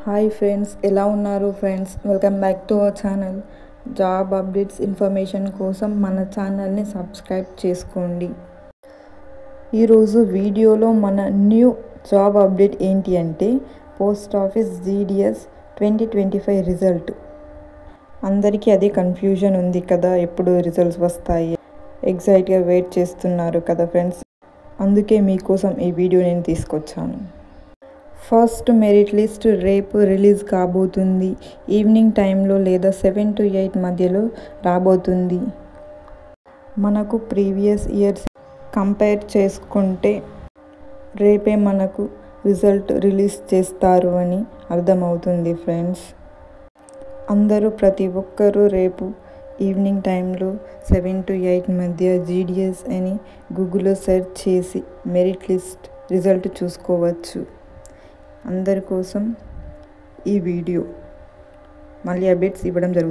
Hi friends, ఎలా ఉన్నారు friends? Welcome back to our channel. Job updates information కోసం మన ఛానల్ని సబ్స్క్రైబ్ చేసుకోండి. ఈరోజు వీడియోలో మన న్యూ జాబ్ అప్డేట్ ఏంటి అంటే పోస్ట్ ఆఫీస్ జీడిఎస్ 2025 రిజల్ట్. అందరికీ అదే కన్ఫ్యూజన్ ఉంది కదా, ఎప్పుడు రిజల్ట్స్ వస్తాయి, ఎగ్జైట్గా వెయిట్ చేస్తున్నారు కదా ఫ్రెండ్స్. అందుకే మీకోసం ఈ వీడియో నేను తీసుకొచ్చాను. ఫస్ట్ మెరిట్ లిస్ట్ రేపు రిలీజ్ కాబోతుంది. ఈవినింగ్ టైంలో లేదా 7 to 8 మధ్యలో రాబోతుంది. మనకు ప్రీవియస్ ఇయర్స్ కంపేర్ చేసుకుంటే రేపే మనకు రిజల్ట్ రిలీజ్ చేస్తారు అని అర్థమవుతుంది ఫ్రెండ్స్. అందరూ ప్రతి ఒక్కరూ రేపు ఈవినింగ్ టైంలో 7 to 8 మధ్య జీడిఎస్ అని గూగుల్లో సెర్చ్ చేసి మెరిట్ లిస్ట్ రిజల్ట్ చూసుకోవచ్చు. అందరి కోసం ఈ వీడియో మళ్ళీ అప్డేట్స్ ఇవ్వడం జరుగుతుంది.